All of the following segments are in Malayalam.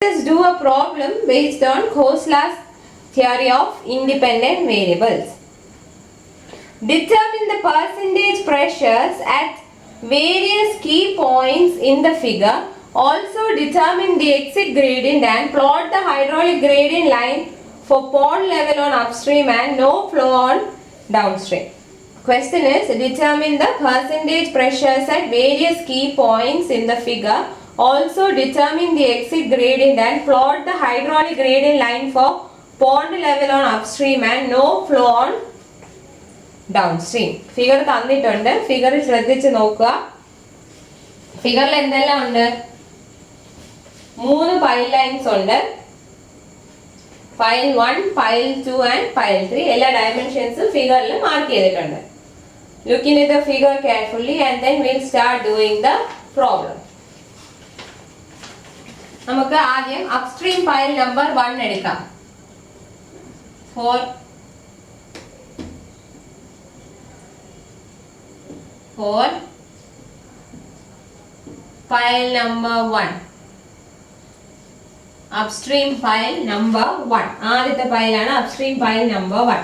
us do a problem based on Kosla's theory of independent variables. Determine the percentage pressures at various key points in the figure. Also determine the exit gradient and plot the hydraulic gradient line for pond level on upstream and no flow on downstream. Question is, determine the percentage pressures at various key points in the figure. Also determine the exit gradient and plot the hydraulic gradient line for pond level on upstream and no flow on downstream. Figure തന്നിട്ടുണ്ട്. Figure ശ്രദ്ധിച്ച് നോക്കുക. Figure എന്തെല്ലാം ഉണ്ട്? 3 pile lines ഉണ്ട്. Pile 1, pile 2 and pile 3 എല്ലാ dimensions figureൽ മാർക്ക് ചെയ്തിട്ടുണ്ട്. Looking at the figure carefully and then we'll start doing the problem. നമുക്ക് ആദ്യം upstream pile number 1 എടുക്കാം. 4 pile number 1. Upstream pile number 1. ആദ്യത്തെ pile ആണ് upstream pile number 1.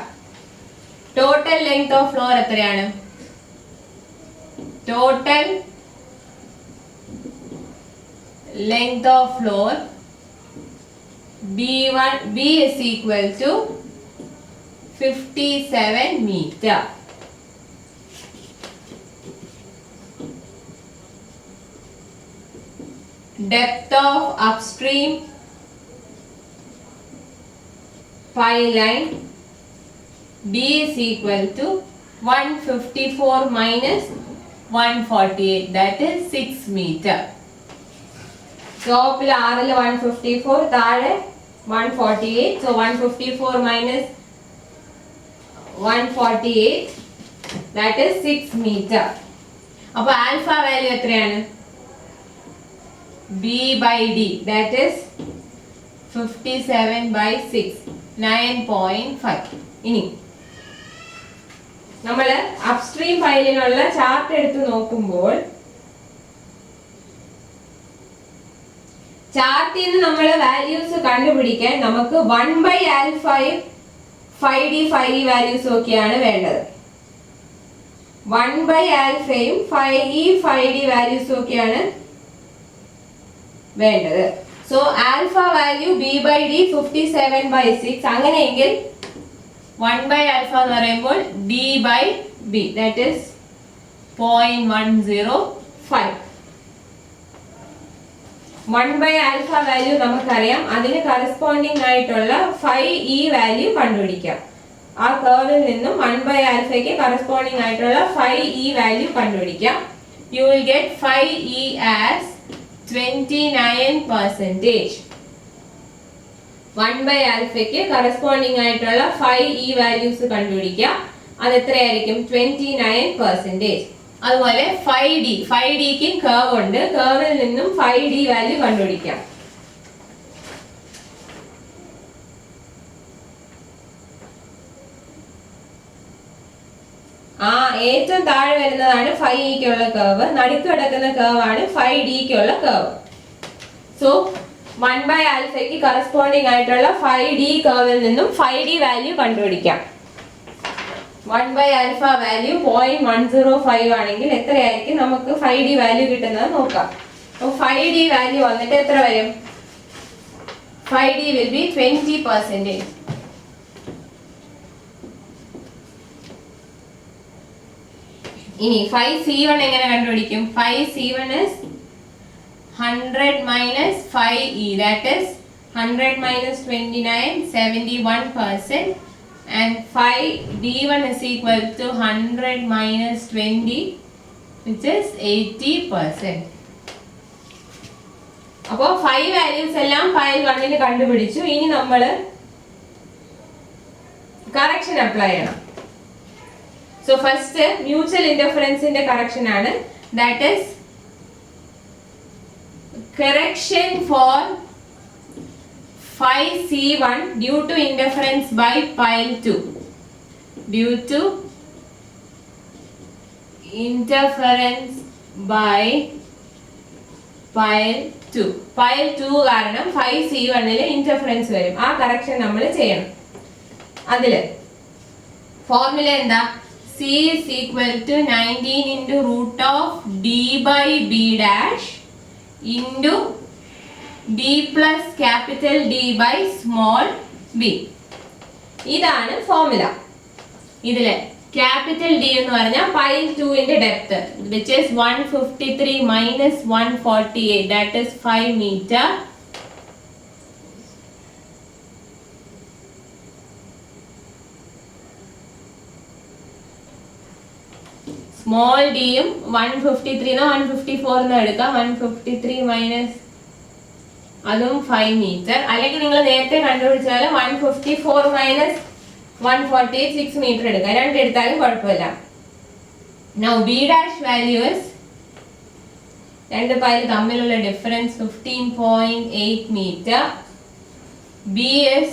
Total length of floor എത്രയാണ്? Total length of floor B is equal to 57 meter. Depth of upstream pile line B is equal to 154 minus 148, that is 6 meter. Top il 154, താഴെ 148, so 154 minus 148, that is 6 meter. അപ്പോൾ alpha value എത്രയാണ്? B by D, that is 57 by 6, 9.5. ഇനി നമ്മൾ അപ്സ്ട്രീം പൈലിനുള്ള ചാർട്ട് എടുത്ത് നോക്കുമ്പോൾ ചാർട്ടിൽ നിന്ന് നമ്മൾ വാല്യൂസ് കണ്ടുപിടിക്കാൻ നമുക്ക് 1 by alpha 5D 5E values ഒക്കെയാണ് വേണ്ടത്. 1 by alphയും 5E 5D വാല്യൂസ് ഒക്കെയാണ് വേണ്ടത്. So alpha value B by D 57 by 6. അങ്ങനെയെങ്കിൽ 1 by alpha എന്ന് പറയുമ്പോൾ D by B, that is 0.105. 1 by alpha value നമുക്കറിയാം. അതിന് കറസ്പോണ്ടിങ് ആയിട്ടുള്ള 5E വാല്യൂ കണ്ടുപിടിക്കാം. ആ കർവിൽ നിന്നും 1 by alphയ്ക്ക് കറസ്പോണ്ടിങ് ആയിട്ടുള്ള 5E വാല്യൂ കണ്ടുപിടിക്കാം. You will get 5E as 29%. 1 by alphയ്ക്ക് corresponding ആയിട്ടുള്ള 5E വാല്യൂസ് കണ്ടുപിടിക്കാം. അത് എത്രയായിരിക്കും? 29%. അതുപോലെ 5Dക്ക് കർവ് ഉണ്ട്. കർവിൽ നിന്നും 5D വാല്യൂ കണ്ടുപിടിക്കാം. ഏറ്റവും താഴെ വരുന്നതാണ് 5Eക്കുള്ള കർവ്. നടുക്ക് കിടക്കുന്ന കർവ് ആണ് 5Dക്കുള്ള കർവ്. സോ 1 by alphയ്ക്ക് കറസ്പോണ്ടിങ് ആയിട്ടുള്ള 5D കർവിൽ നിന്നും 5D വാല്യൂ കണ്ടുപിടിക്കാം. 1 by alpha വാല്യൂ 0.105 ആണെങ്കിൽ എത്രയായിരിക്കും നമുക്ക് 5D വാല്യൂ കിട്ടുന്നത് നോക്കാം. അപ്പോൾ 5D വാല്യൂ വന്നിട്ട് എത്ര വരും? 5D will be 20%. ഇനി 5C1 എങ്ങനെ കണ്ടുപിടിക്കും? 5C1 is 100 minus 5E, that is 100 minus 29, 71%, and 5D1 is equal to 100 minus 20, which is 80%. അപ്പോൾ 5 വാല്യൂസ് എല്ലാം ഫയൽ 1ൽ കണ്ടുപിടിച്ചു. ഇനി നമ്മൾ കറക്ഷൻ അപ്ലൈ ചെയ്യണം. സോ ഫസ്റ്റ് മ്യൂച്വൽ ഇന്റർഫറൻസിന്റെ കറക്ഷൻ ആണ്. That is correction for 5C1 due to interference by pile 2. Due to interference by pile 2. Pile 2 കാരണം 5C1 ഇന്റർഫറൻസ് വരും. ആ കറക്ഷൻ നമ്മൾ ചെയ്യണം. അതിൽ ഫോർമുല എന്താ? C is equal to 19 into root of D by B dash into D plus capital D by small b. ഇതാണ് ഫോർമുല. ഇതിലെ ക്യാപിറ്റൽ D എന്ന് പറഞ്ഞാൽ പൈൽ 2ന്റെ depth, which is 153 minus 148, that is 5 meter. Small ഡിയും 153 154 എടുക്കാം. 153 മൈനസ് അതും 5 മീറ്റർ. അല്ലെങ്കിൽ നിങ്ങൾ നേരത്തെ കണ്ടുപിടിച്ചാൽ 154 മൈനസ് 148 6 മീറ്റർ എടുക്കാം. രണ്ടെടുത്താലും കുഴപ്പമില്ല. Now B dash value is രണ്ട് പൈൽ തമ്മിലുള്ള difference 15.8 metre. B is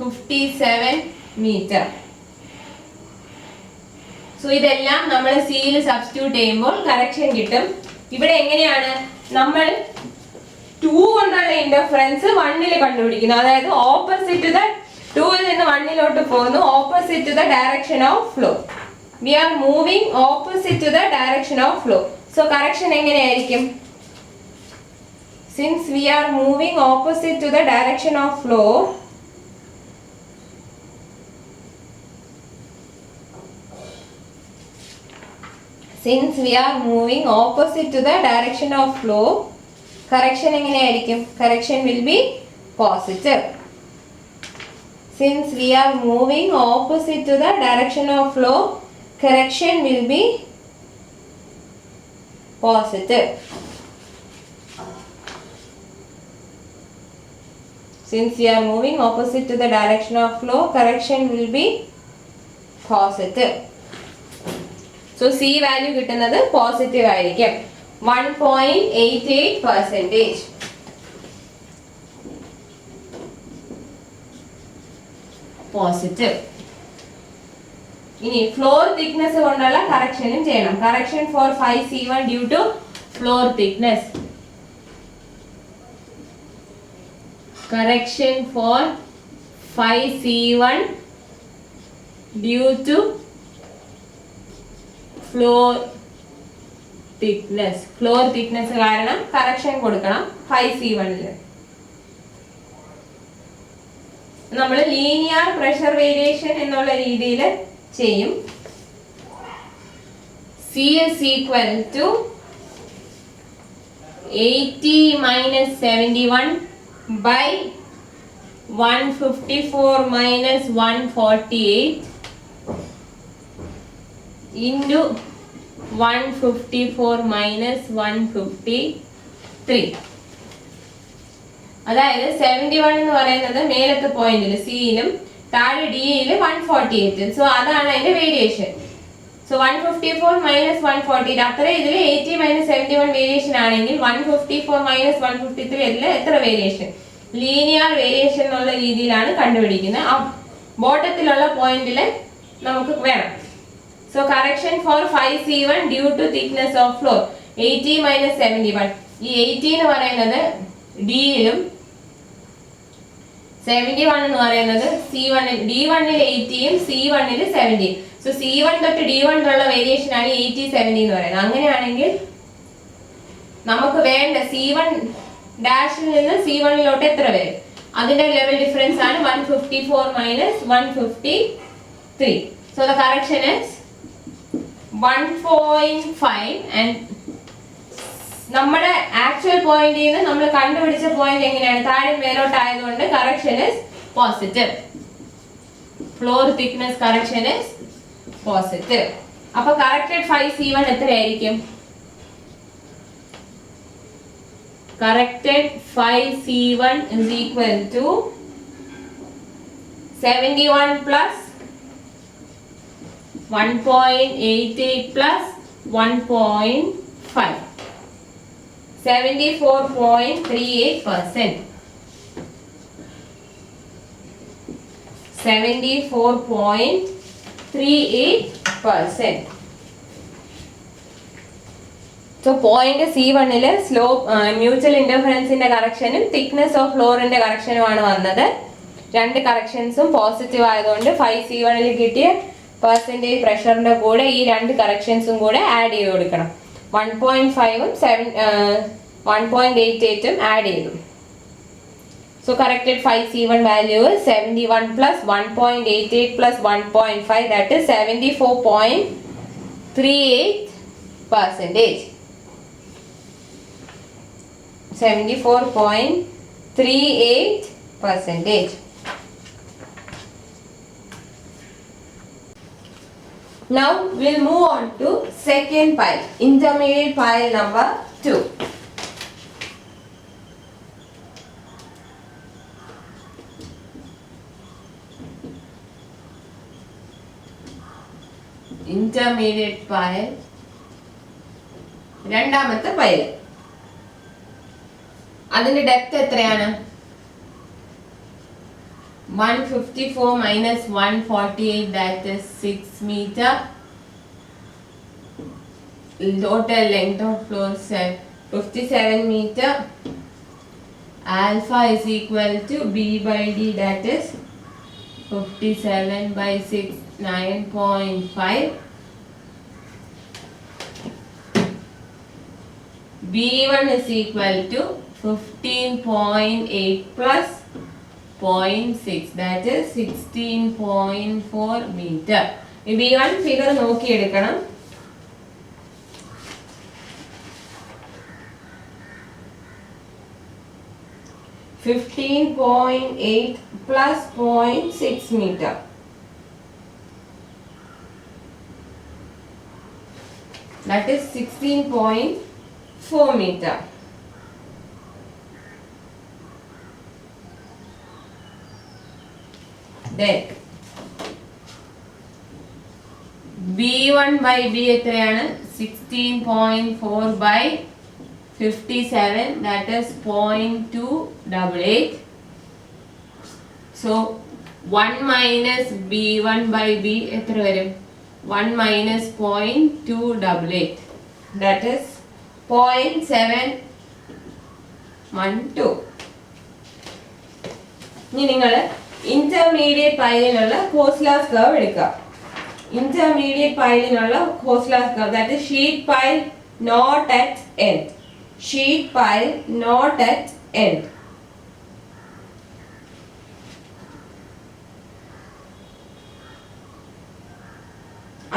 57 metre. So ഇതെല്ലാം നമ്മൾ സിയിൽ സബ്സ്റ്റിറ്റ്യൂട്ട് ചെയ്യുമ്പോൾ കറക്ഷൻ കിട്ടും. ഇവിടെ എങ്ങനെയാണ് നമ്മൾ 2 കൊണ്ടുള്ള ഇന്റർഫറൻസ് 1ൽ കണ്ടുപിടിക്കുന്നത്? അതായത് ഓപ്പോസിറ്റ് ദ 2ൽ നിന്ന് 1ലോട്ട് പോകുന്നു, opposite the direction of flow. We are moving opposite the direction of flow. So correction എങ്ങനെയായിരിക്കും? Since we are moving opposite to the direction of flow, since we are moving opposite to the direction of flow, correction എങ്ങനെയായിരിക്കും? Correction will be positive. Since we are moving opposite to the direction of flow, correction will be positive. Since we are moving opposite to the direction of flow, correction will be positive. So C value കിട്ടുന്നത് പോസിറ്റീവ് ആയിരിക്കും. 1.88%. പോസിറ്റീവ്. ഇനി ഫ്ലോർ തിക്നെസ് കൊണ്ടുള്ള കറക്ഷനും ചെയ്യണം. Correction for 5C1 due to floor thickness. Correction for 5C1 due to floor thickness. Floor thickness കാരണം കറക്ഷൻ കൊടുക്കണം 5C1. നമ്മൾ ലീനിയർ പ്രഷർ വേരിയേഷൻ എന്നുള്ള രീതിയിൽ ചെയ്യും. C is equal to 80 minus 71 by 154 minus 148 into 154 minus 153. അതായത് 71 എന്ന് പറയുന്നത് മേലത്തെ പോയിന്റിൽ സിയിലും താഴെ ഡിയിലും 148. സോ അതാണ് അതിന്റെ വേരിയേഷൻ. സോ 154 മൈനസ് 148 അത്ര ഇതിൽ 80 മൈനസ് 71 വേരിയേഷൻ ആണെങ്കിൽ 154 മൈനസ് 153 ഇതിൽ എത്ര വേരിയേഷൻ? ലീനിയർ വേരിയേഷൻ എന്നുള്ള രീതിയിലാണ് കണ്ടുപിടിക്കുന്നത്. ആ ബോട്ടത്തിലുള്ള പോയിന്റിൽ നമുക്ക് വേണം. So correction for 5C1 due to thickness of floor 80 minus 71. ഈ 80 എന്ന് പറയുന്നത് ഡിയിലും 71 എന്ന് പറയുന്നത് C1 D1ൽ 80യും C1ൽ 70. സോ C1 തൊട്ട് D1 വരെയുള്ള വേരിയേഷൻ ആണ് 80 70 എന്ന് പറയുന്നത്. അങ്ങനെയാണെങ്കിൽ നമുക്ക് വേണ്ട C1 ഡാഷിൽ നിന്ന് C1ലോട്ട് എത്ര വരും? അതിന്റെ ലെവൽ ഡിഫറൻസ് ആണ് 154 minus 153. So the correction is 1.5 and നമ്മുടെ ആക്ച്വൽ പോയിന്റിൽ നിന്ന് നമ്മൾ കണ്ടുപിടിച്ച പോയിന്റ് എങ്ങനെയാണ്? താഴെ മേലോട്ട് ആയതുകൊണ്ട് correction is positive. Floor thickness correction is positive. അപ്പൊ കറക്റ്റഡ് 5C1 എത്രയായിരിക്കും? Corrected 5C1 is equal to 71 plus 1.88 plus 1.5. 74.38%. 74.38%. So point C1 slope mutual ഇന്റർഫറൻസിന്റെ കറക്ഷനും തിക്നെസ് ഓഫ് ഫ്ലോറിന്റെ കറക്ഷനുമാണ് വന്നത്. രണ്ട് കറക്ഷൻസും പോസിറ്റീവ് ആയതുകൊണ്ട് 5C1 കിട്ടിയ പെർസെൻറ്റേജ് പ്രഷറിന്റെ കൂടെ ഈ രണ്ട് കറക്ഷൻസും കൂടെ ആഡ് ചെയ്ത് കൊടുക്കണം. 1.5ഉം 1.88ഉം ആഡ് ചെയ്തു. So corrected 5C1 value is 71 plus 1.88 plus 1.5, that is 74.38%. 74.38%. Now we'll move on to second pile, intermediate pile number 2. Intermediate pile, രണ്ടാമത്തെ പൈൽ. അതിന്റെ ഡെപ്ത് എത്രയാണ്? 154 minus 148, that is 6 meter. Total length of floor 57 meter. Alpha is equal to B by D, that is 57 by 6, 9.5. B1 is equal to 15.8 plus 0.6, that is 16.4 meter. B1 figure നോക്കി എടുക്കണം. (15.8) plus 0.6 meter. That is 16.4 meter. Then B1 by B എത്രയാണ്? 16.4 by 57, that is 0.288. So 1 minus B1 by B എത്ര വരും? 1 minus 0.288, that is 0.712. ഇനി നിങ്ങൾ ഇന്റർമീഡിയറ്റ് പൈലിനുള്ള കോസ്ലാസ് കർവ് എടുക്കുക. ഇന്റർമീഡിയറ്റ് പൈലിനുള്ള കോസ്ലാസ് curve, that is sheet pile not at end. Sheet pile not at end.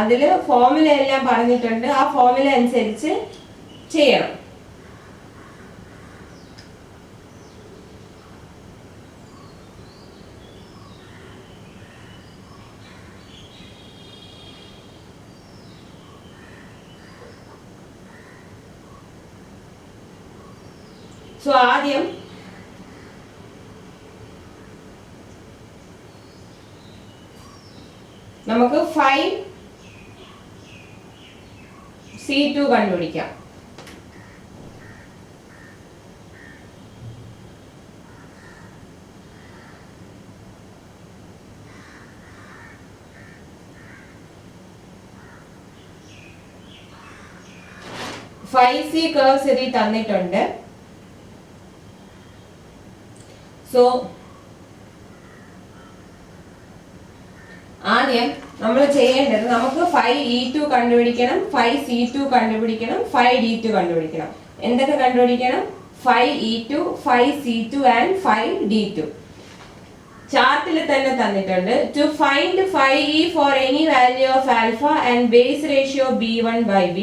അതിൽ ഫോർമുല എല്ലാം പറഞ്ഞിട്ടുണ്ട്. ആ ഫോർമുല അനുസരിച്ച് ചെയ്യണം. സോ ആദ്യം നമുക്ക് 5C2 കണ്ടുപിടിക്കാം. (5C) കർവ്സ് ഇതിൽ തന്നിട്ടുണ്ട്. സോ ആദ്യം നമ്മൾ ചെയ്യേണ്ടത്, നമുക്ക് 5E2 കണ്ടുപിടിക്കണം, 5C2 കണ്ടുപിടിക്കണം, 5D2 കണ്ടുപിടിക്കണം. എന്തൊക്കെ കണ്ടുപിടിക്കണം? 5E2, 5C2 and 5D2. ചാർട്ടിൽ തന്നെ തന്നിട്ടുണ്ട്. To find 5E for any value of alpha and base ratio B1 by B,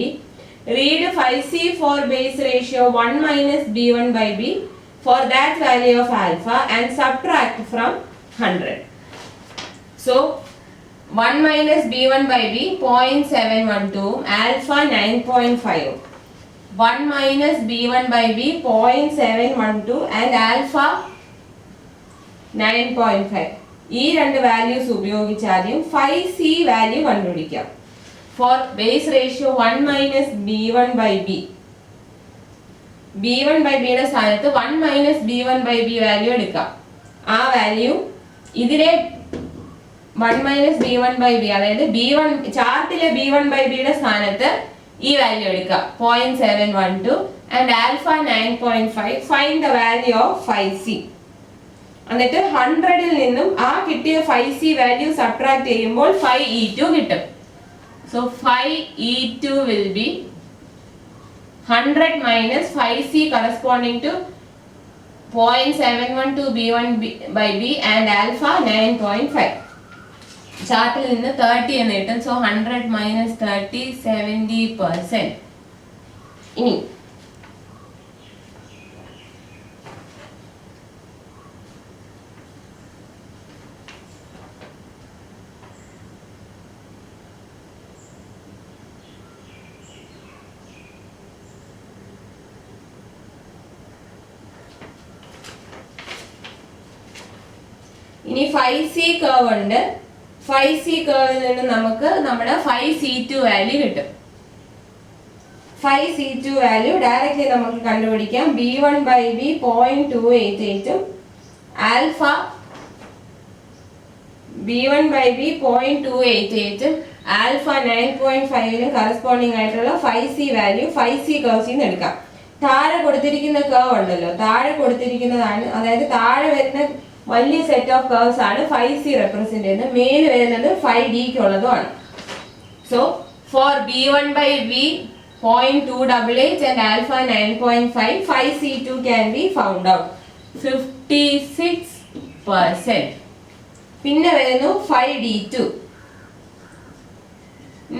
read 5C for base ratio 1 minus B1 by B for that value of alpha and subtract from 100. So 1 minus B1 by B 0.712, alpha 9.5. 1 minus B1 by B 0.712 and alpha 9.5. ഈ രണ്ട് വാല്യൂസ് ഉപയോഗിച്ച് ആദ്യം 5C വാല്യൂ കണ്ടുപിടിക്കാം. For base ratio 1 minus B1 by B. B1 by B യുടെ സ്ഥാനത്ത് 1 minus B1 by B value എടുക്കാം. ആ വാല്യൂ ഇതിലെ 1 minus B1 by B, അതായത് B1 ചാർട്ടിലെ B1 by B യുടെ സ്ഥാനത്ത് ഈ വാല്യൂ എടുക്കുക 0.712 and alpha 9.5. Find the value of 5C. എന്നിട്ട് 100ൽ നിന്നും ആ കിട്ടിയ 5C വാല്യൂ സബ്ട്രാക്ട് ചെയ്യുമ്പോൾ 5E2 കിട്ടും. So 5E2 will be 100 minus 5C corresponding to 0.712 B1 by B and alpha 9.5. ചാർട്ടിൽ നിന്ന് 30 എന്ന് കിട്ടും. So 100 minus 30 70%. ഇനി ഇനി 5C കർവ് ഉണ്ട്. 5C കർവിൽ നിന്ന് നമുക്ക് നമ്മുടെ 5C2 വാല്യൂ കിട്ടും. 5C2 വാല്യൂ ഡയറക്റ്റ്ലി നമുക്ക് കണ്ടുപിടിക്കാം. B1 by B 0.288 alpha B1 by B 0.288 alpha 9.5 corresponding ആയിട്ടുള്ള 5C വാല്യൂ 5C കർവ്സിൽ നിന്ന് എടുക്കാം. താഴെ കൊടുത്തിരിക്കുന്ന കർവ് ഉണ്ടല്ലോ, താഴെ കൊടുത്തിരിക്കുന്നതാണ്, അതായത് താഴെ വരുന്ന വലിയ സെറ്റ് ഓഫ് കർവ്സ് ആണ് 5C റെപ്രസെന്റ് ചെയ്യുന്നത്. മേല് വരുന്നത് 5Dക്ക് ഉള്ളതുമാണ്. So for B1 by B 0.288 and alpha 9.5, 5C2 can be found out 56%. പിന്നെ വരുന്നു 5D2.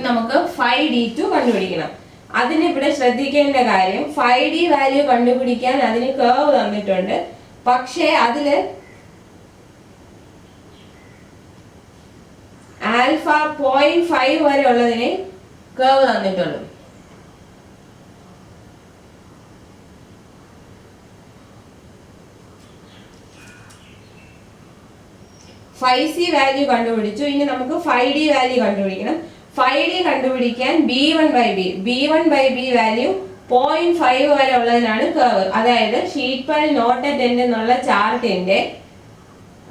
നമുക്ക് 5D2 കണ്ടുപിടിക്കണം. അതിന് ഇവിടെ ശ്രദ്ധിക്കേണ്ട കാര്യം 5D വാല്യൂ കണ്ടുപിടിക്കാൻ അതിന് കർവ് തന്നിട്ടുണ്ട്. പക്ഷേ അതില് ആൽഫ 0.5 വരെ ഉള്ളതിന് കർവ് തന്നിട്ടുള്ളൂ. C വാല്യൂ കണ്ടുപിടിച്ചു. ഇനി നമുക്ക് 5D വാല്യൂ കണ്ടുപിടിക്കണം. 5D കണ്ടുപിടിക്കാൻ B1 by B വാല്യൂ 0.5 വരെ ഉള്ളതിനാണ് കർവ്. അതായത് sheet pile not at end എന്നുള്ള ചാർട്ടിന്റെ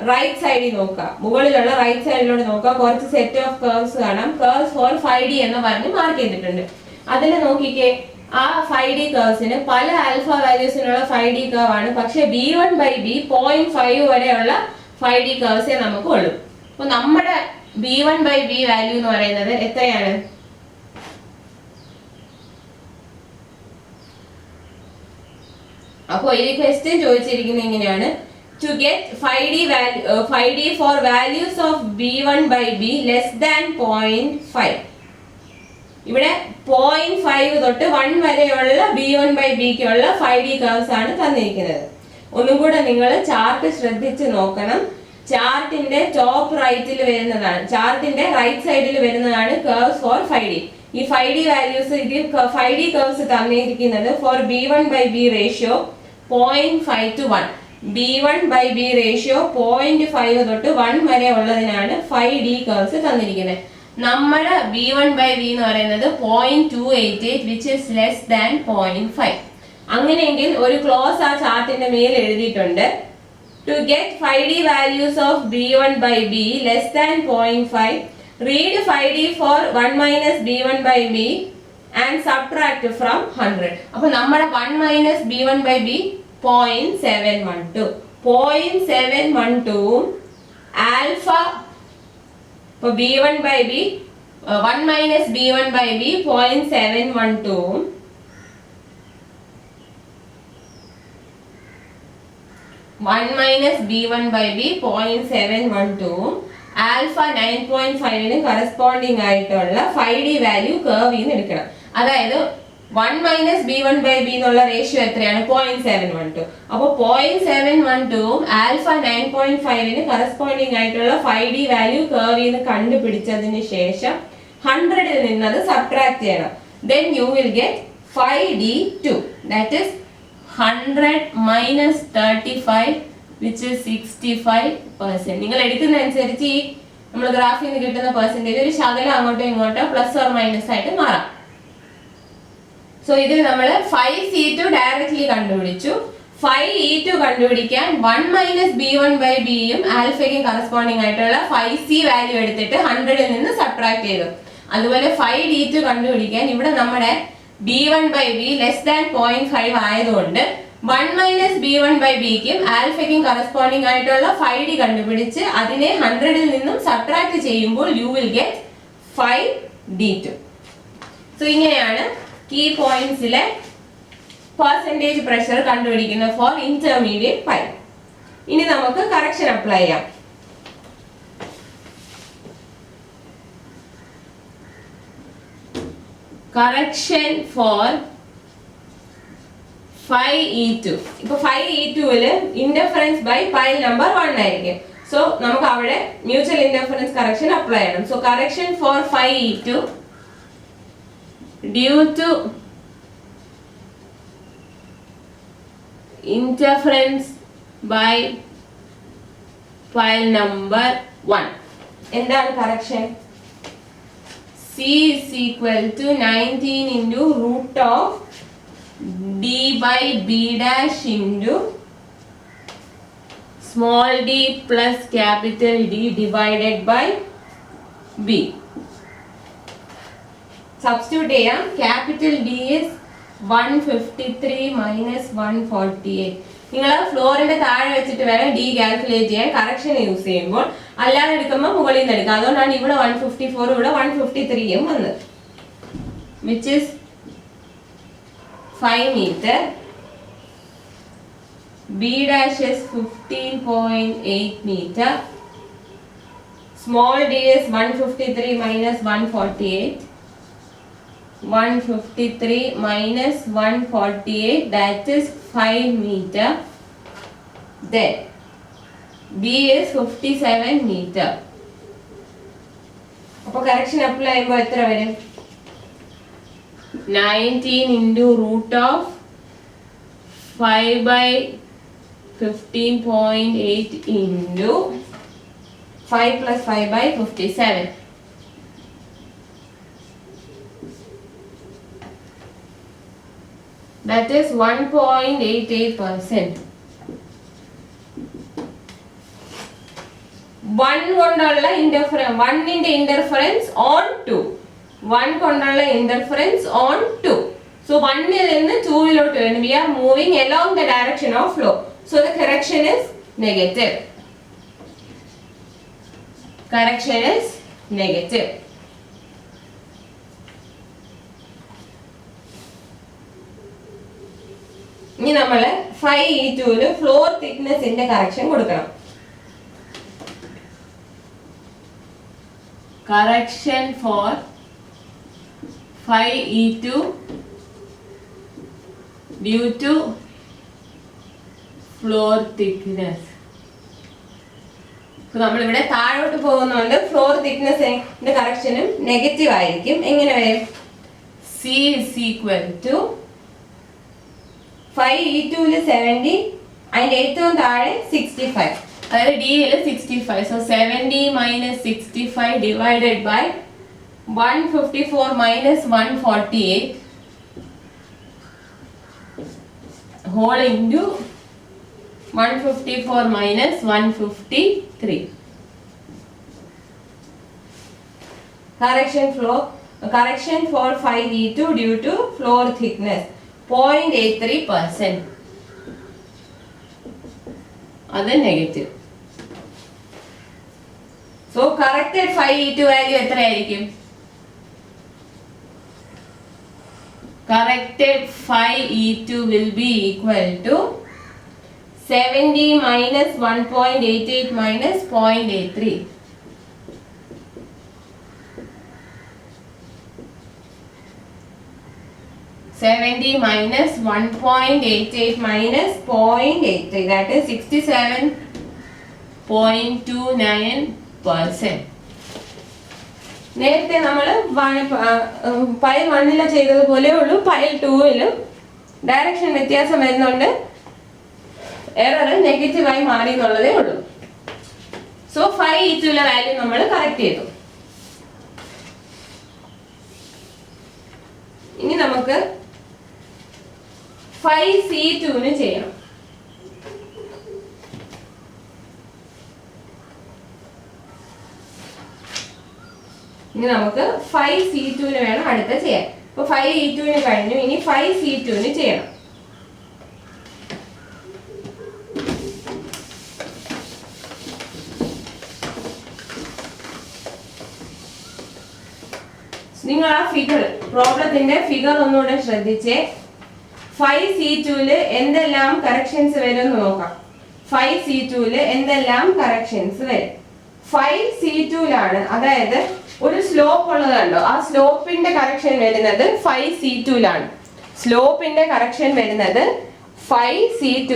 റൈറ്റ് സൈഡിൽ നോക്കുക, മുകളിലുള്ള റൈറ്റ് സൈഡിലൂടെ നോക്കുക. കുറച്ച് സെറ്റ് ഓഫ് കർവ്സ് കാണാം. കർവ്സ് ഫോർ 5D എന്ന് പറഞ്ഞ് മാർക്ക് ചെയ്തിട്ടുണ്ട്. അതിൽ നോക്കിക്കേ, ആ 5D കർവ്സിന് പല ആൽഫ വാല്യൂസിനുള്ള 5D കർവ് ആണ്. പക്ഷെ B1 by B 0.5 വരെയുള്ള 5D കർവ്സേ നമുക്ക് ഉള്ളൂ. അപ്പൊ നമ്മുടെ B1 by B വാല്യൂ എന്ന് പറയുന്നത് എത്രയാണ്? അപ്പോൾ ഈ ക്വസ്റ്റ്യൻ ചോദിച്ചിരിക്കുന്നത് ഇങ്ങനെയാണ്: to get 5D for values of B1 by B less than 0.5. ഇവിടെ 0.5 തൊട്ട് 1 വരെയുള്ള B1 by B ക്കുള്ള 5D curves ആണ് തന്നിരിക്കുന്നത്. ഒന്നും കൂടെ നിങ്ങൾ ചാർട്ട് ശ്രദ്ധിച്ച് നോക്കണം. ചാർട്ടിന്റെ ടോപ്പ് റൈറ്റിൽ വരുന്നതാണ്, ചാർട്ടിന്റെ റൈറ്റ് സൈഡിൽ വരുന്നതാണ് കർവ്സ് ഫോർ 5D. ഈ 5D വാല്യൂസ്, ഇത് 5D കർവ്സ് തന്നിരിക്കുന്നത് for B1 by B ratio 0.5 to 1. B1 by B ratio 0.5 തൊട്ട് 1 വരെ ഉള്ളതിനാണ് 5D കർവ്സ് തന്നിരിക്കുന്നത്. നമ്മുടെ B1 by B എന്ന് പറയുന്നത് 0.288 which is less than 0.5. അങ്ങനെയെങ്കിൽ ഒരു ക്ലോസ് ആ ചാർട്ടിന്റെ മേൽ എഴുതിയിട്ടുണ്ട്: to get 5D values of B1 by B less than 0.5, read 5D for 1 minus B1 by B and subtract from 100. അപ്പോൾ നമ്മുടെ 1 minus B1 by B 0.712. 0.712 alpha ഇപ്പോൾ B1 by B 1 minus B1 by B 0.712 1 minus B1 by B 0.712 alpha 9.5 corresponding ആയിട്ടുള്ള 5D വാല്യൂ കർവ് നിന്ന് എടുക്കണം. അതായത് 1 minus B1 by B എന്നുള്ള റേഷ്യോ എത്രയാണ്? 0.712. അപ്പോൾ 0.712 ആൽഫ 9.5 കറസ്പോണ്ടിങ് ആയിട്ടുള്ള 5D വാല്യൂ കർവ് നിന്ന് കണ്ടുപിടിച്ചതിന് ശേഷം 100ൽ നിന്ന് അത് സബ്ട്രാക്ട് ചെയ്യണം. Then you will get 5D2. That is 100 minus 35 which is 65%. നിങ്ങൾ എടുക്കുന്ന അനുസരിച്ച് ഈ നമ്മൾ ഗ്രാഫിൽ നിന്ന് കിട്ടുന്ന പെർസെന്റേജ് ഒരു ശകലം അങ്ങോട്ടോ ഇങ്ങോട്ടോ പ്ലസ് ഓർ മൈനസ് ആയിട്ട് മാറാം. സോ ഇതിൽ നമ്മൾ 5C2 ഡയറക്റ്റ്ലി കണ്ടുപിടിച്ചു. 5E2 കണ്ടുപിടിക്കാൻ 1 minus B1 by B യും ആൽഫയ്ക്കും കറസ്പോണ്ടിങ് ആയിട്ടുള്ള 5C വാല്യൂ എടുത്തിട്ട് 100ൽ നിന്ന് സബ്ട്രാക്ട് ചെയ്തു. അതുപോലെ 5d2 കണ്ടുപിടിക്കാൻ ഇവിടെ നമ്മുടെ b1/b <0.5 ആയതുകൊണ്ട് 1 - b1/bക്കും ആൽഫയ്ക്കും കറസ്പോണ്ടിങ് ആയിട്ടുള്ള 5d കണ്ടുപിടിച്ച് അതിനെ 100ൽ നിന്നും സബ്ട്രാക്ട് ചെയ്യുമ്പോൾ you will get 5d2. So ഇങ്ങനെയാണ് കീ പോയിന്റ്സിലെ പെർസെന്റേജ് പ്രഷർ കണ്ടുപിടിക്കുന്നത് ഫോർ ഇന്റർമീഡിയറ്റ് പൈപ്പ്. ഇനി നമുക്ക് കറക്ഷൻ അപ്ലൈ ചെയ്യാം. Correction for 5e2. ഇപ്പൊ 5e2 interference by pile number 1 ആയിരിക്കും. സോ നമുക്ക് അവിടെ മ്യൂച്വൽ ഇന്റർഫറൻസ് കറക്ഷൻ അപ്ലൈ ചെയ്യണം. So correction for 5e2 due to interference by pile number 1. എന്താണ് correction? C is equal to 19 into root of d by b dash into small d plus capital D divided by b. Substitute ചെയ്യാം. Capital D is 153 minus 148. നിങ്ങൾ ഫ്ലോറിന്റെ താഴെ വെച്ചിട്ട് വേണം ഡി കാൽക്കുലേറ്റ് ചെയ്യാൻ കറക്ഷൻ യൂസ് ചെയ്യുമ്പോൾ. അല്ലാതെ എടുക്കുമ്പോൾ മുകളിൽ നിന്ന് എടുക്കുക. അതുകൊണ്ടാണ് ഇവിടെ 154 ഇവിടെ 153 വന്നത്. Which is 5 meter. B dash is 15.8 meter. Small d is 153 minus 148. 153 minus 148, that is 5 meter. Then B is 57 meter. അപ്പോൾ കറക്ഷൻ അപ്ലൈ ചെയ്യുമ്പോൾ എത്ര വരും? 19 into root of 5 by 15.8 into 5 plus 5 by 57. That is 1.88%. 1 കൊണ്ടുള്ള ഇന്റർഫറൻസ് 1ന്റെ ഇന്റർഫറൻസ് ഓൺ 2. 1 കൊണ്ടുള്ള ഇന്റർഫറൻസ് ഓൺ 2. So 1ൽ നിന്ന് 2ലോട്ട് വരും. We are moving along the direction of flow. So the correction is negative. Correction is negative. ഇനി നമ്മൾ 5e2 ഫ്ലോർ തിക്നെസിന്റെ കറക്ഷൻ കൊടുക്കണം. Correction for 5e2 due to floor thickness. നമ്മളിവിടെ താഴോട്ട് പോകുന്നതുകൊണ്ട് ഫ്ലോർ തിക്നെസിന്റെ കറക്ഷനും നെഗറ്റീവ് ആയിരിക്കും. എങ്ങനെ വരും? C is equal to 5e2 70 അതിന്റെ ഏറ്റവും താഴെ 65, അതായത് d 65. So 70 minus 65 divided by 154 minus 148 whole into 154 minus 153. Correction for 5e2 due to floor thickness 0.83%. അത് negative. So corrected 5e2 value എത്രയായിരിക്കും? Corrected 5e2 will be equal to 70 minus 1.88 minus 0.83. minus 1.88 minus 0.83, that is 67.29%. നേരത്തെ നമ്മൾ പൈൽ 1 ചെയ്തതുപോലെ ഉള്ളൂ. പൈൽ 2 ഡയറക്ഷൻ വ്യത്യാസം വരുന്നുണ്ട്. എറർ നെഗറ്റീവായി മാറി എന്നുള്ളതേ ഉള്ളൂ. സോ 5e2 വാല്യൂ നമ്മൾ കറക്റ്റ് ചെയ്തു. ഇനി നമുക്ക് 5c2 ചെയ്യണം. ഇനി നമുക്ക് 5C2 വേണം അടുത്ത ചെയ്യാൻ. ഇപ്പൊ 5E2 കഴിഞ്ഞു, ഇനി 5C2 ചെയ്യണം. നിങ്ങൾ ആ ഫിഗർ, പ്രോബ്ലത്തിന്റെ ഫിഗർ ഒന്നുകൂടെ ശ്രദ്ധിച്ചേ. 5C2 എന്തെല്ലാം കറക്ഷൻസ് വരും എന്ന് നോക്കാം. 5C2 എന്തെല്ലാം കറക്ഷൻസ് വരും? 5C2 അതായത് ഒരു സ്ലോപ്പ് ഉള്ളത് കണ്ടോ, ആ സ്ലോപ്പിന്റെ കറക്ഷൻ വരുന്നത് 5C2 സ്ലോപ്പിന്റെ കറക്ഷൻ വരുന്നത് 5C2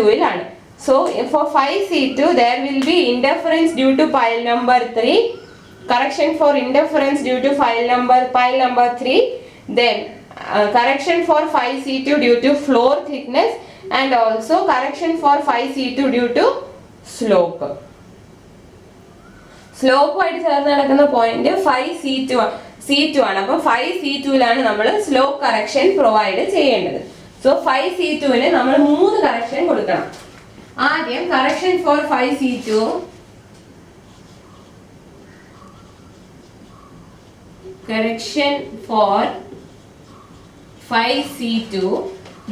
So for 5C2 there will be interference due to pile number 3, correction for interference due to pile number 3, then correction for 5C2 due to floor thickness, and also correction for 5C2 due to slope. Slope ആയിട്ട് ചേർന്ന് നടക്കുന്ന പോയിന്റ് 5C2 ആണ്. അപ്പൊ 5C2 നമ്മൾ സ്ലോപ്പ് കറക്ഷൻ പ്രൊവൈഡ് ചെയ്യേണ്ടത്. സോ 5C2 നമ്മൾ 3 കറക്ഷൻ കൊടുക്കണം. ആദ്യം correction four 5C2, correction for 5C2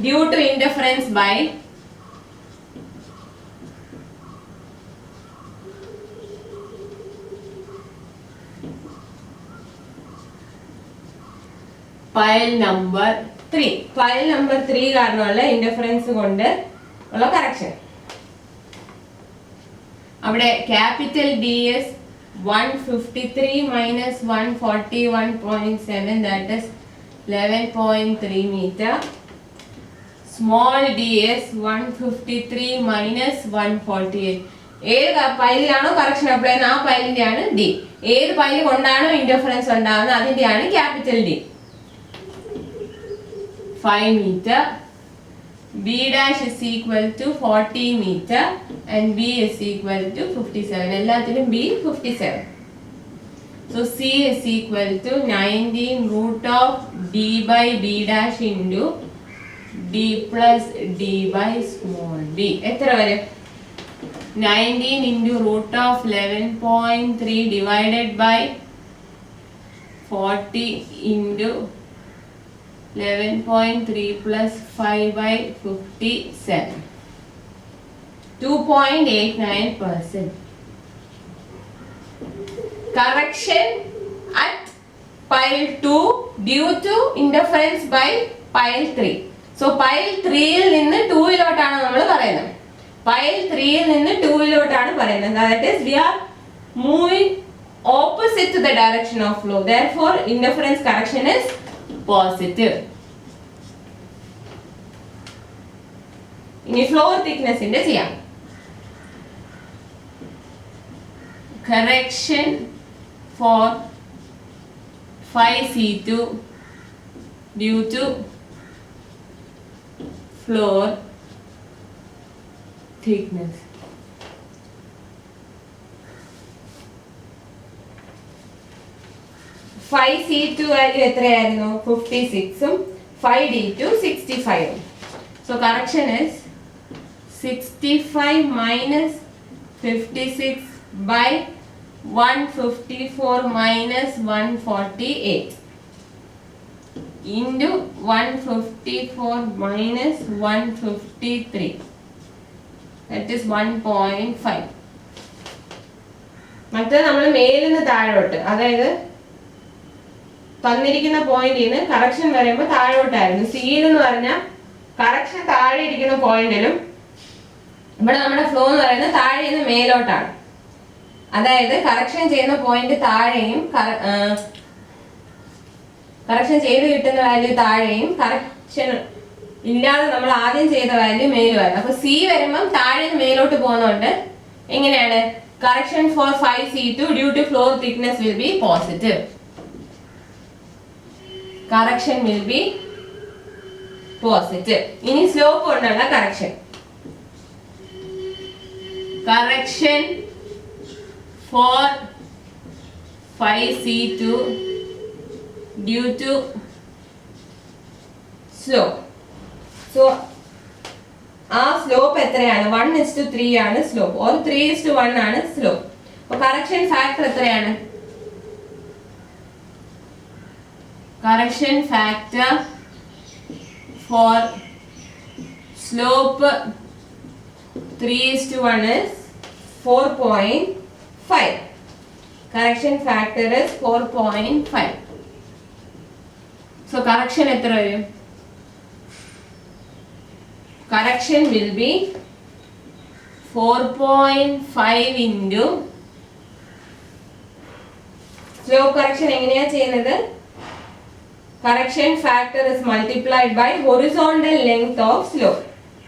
due to interference by pile number 3. Pile number 3 കാരണമുള്ള ഇന്റർഫറൻസ് കൊണ്ട് ഉള്ള കറക്ഷൻ. അവിടെ capital DS 153 minus 141.7, that is 11.3 meter. Small ds 153 minus 148. ഏത് പൈലിലാണോ കറക്ഷൻ അപ്ലൈ ചെയ്യുന്നത് ആ പൈലിന്റെ ആണ് ഡി. ഏത് പൈല് കൊണ്ടാണോ ഇന്റർഫറൻസ് ഉണ്ടാകുന്നത് അതിന്റെയാണ് capital D. 5 meter. B dash is equal to 40 meter and B is equal to 57. എല്ലാത്തിലും B 57. So C is equal to 19 root of D by B dash into D plus D by small d. എത്ര വരും? 19 into root of 11.3 divided by 40 into 11.3 plus 5 by 57. 2.89%. Correction at pile 2 due to interference by pile 3. So pile 3 നിന്ന് 2 നമ്മൾ പറയുന്നത്. Pile 3 നിന്ന് 2 പറയുന്നത്. That is we are moving opposite to the direction of flow. Therefore interference correction is positive. ഇനി ഫ്ലോർ തിക്നെസിന്റെ ചെയ്യാം. correction for 5C2 due to floor thickness. Five C2 value എത്രയായിരുന്നു? 56 5D2 65. So correction is 65 minus 56 by 154 minus 148 into 154 minus 153. That is 1.5. മറ്റേ നമ്മൾ മേലിൽ നിന്ന് താഴോട്ട്, അതായത് തന്നിരിക്കുന്ന പോയിന്റിന് കറക്ഷൻ വരുമ്പോൾ താഴോട്ടായിരുന്നു. സിയിൽ എന്ന് പറഞ്ഞാൽ കറക്ഷൻ താഴെ ഇരിക്കുന്ന പോയിന്റിലും ഇവിടെ നമ്മുടെ ഫ്ലോ എന്ന് പറയുന്നത് താഴെ നിന്ന് മേലോട്ടാണ്. അതായത് കറക്ഷൻ ചെയ്യുന്ന പോയിന്റ് താഴെയും കറക്ഷൻ ചെയ്ത് കിട്ടുന്ന വാല്യൂ താഴെയും കറക്ഷൻ ഇല്ലാതെ നമ്മൾ ആദ്യം ചെയ്ത വാല്യൂ മേലുമായിരുന്നു. അപ്പൊ സി വരുമ്പം താഴെ നിന്ന് മേലോട്ട് പോകുന്നതുകൊണ്ട് എങ്ങനെയാണ്? correction for 5C2 due to floor thickness will be positive. Correction will be positive. ഇനി സ്ലോപ്പ് കൊണ്ടുള്ള correction. correction for 5C2 due to slope. So ആ സ്ലോപ്പ് എത്രയാണ്? 1:3 ആണ് സ്ലോപ്പ്, ഓർ 3:1 ആണ് സ്ലോപ്പ്. അപ്പൊ കറക്ഷൻ ഫാക്ടർ എത്രയാണ്? correction factor for slope 3:1 is 4.5. Correction factor is 4.5. So correction എത്ര വരും? Correction will be 4.5 into slope correction എങ്ങനെയാ ചെയ്യുന്നത്? Correction factor is multiplied by horizontal length of slope.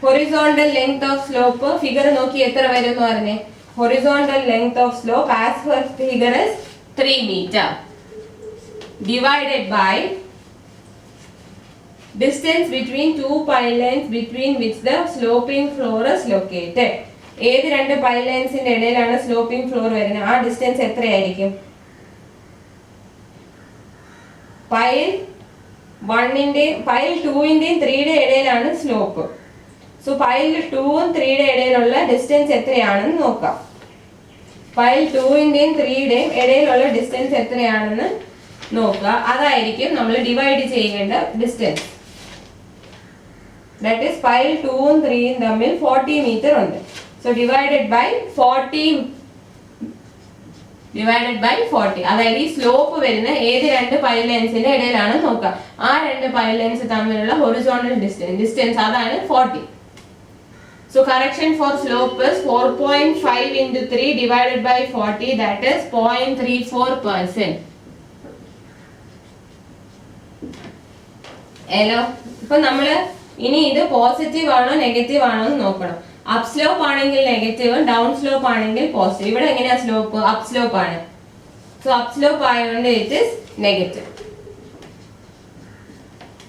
Horizontal length of slope figure നോക്കി എത്ര വരും എന്ന് പറഞ്ഞേ. Horizontal length of slope as per figure is 3 meter divided by distance between two pylons between which the sloping floor is located. ഏത് രണ്ട് പൈലൈൻസിന്റെ ഇടയിലാണ് സ്ലോപ്പിംഗ് ഫ്ലോർ വരുന്നത്? ആ ഡിസ്റ്റൻസ് എത്രയായിരിക്കും? പൈൽ 1ന്റെയും പൈൽ 2ന്റെയും 3യുടെയും ഇടയിലാണ് സ്ലോപ്പ്. സോ പൈൽ 2ഉം 3യുടെ ഇടയിലുള്ള ഡിസ്റ്റൻസ് എത്രയാണെന്ന് നോക്കാം. പൈൽ 2ന്റെയും 3യുടെയും ഇടയിലുള്ള ഡിസ്റ്റൻസ് എത്രയാണെന്ന് നോക്കുക. അതായിരിക്കും നമ്മൾ ഡിവൈഡ് ചെയ്യേണ്ട ഡിസ്റ്റൻസ്. That is pile 2ഉം 3യും തമ്മിൽ 40 മീറ്റർ ഉണ്ട്. So divided by 40 അതായത് ഈ സ്ലോപ്പ് വരുന്ന ഏത് രണ്ട് പൈലൈൻസിന്റെ ഇടയിലാണ് നോക്കുക. ആ രണ്ട് പൈലൈൻസ് തമ്മിലുള്ള ഹൊറിസോണ്ടൽ ഡിസ്റ്റൻസ് അതാണ് 40. So correction for slope is 4.5 into 3 divided by 40, that is 0.34%. Hello. ഇപ്പൊ നമ്മള് ഇനി ഇത് പോസിറ്റീവ് ആണോ നെഗറ്റീവ് ആണോ എന്ന് നോക്കണം. അപ് സ്ലോപ്പ് ആണെങ്കിൽ നെഗറ്റീവ്, ഡൗൺ സ്ലോപ്പ് ആണെങ്കിൽ പോസിറ്റീവ്. ഇവിടെ എങ്ങനെയാ സ്ലോപ്പ്? അപ് സ്ലോപ്പ് ആണ്. സോ അപ് സ്ലോപ്പ് ആയതുകൊണ്ട് ഇറ്റ് ഈസ് നെഗറ്റീവ്.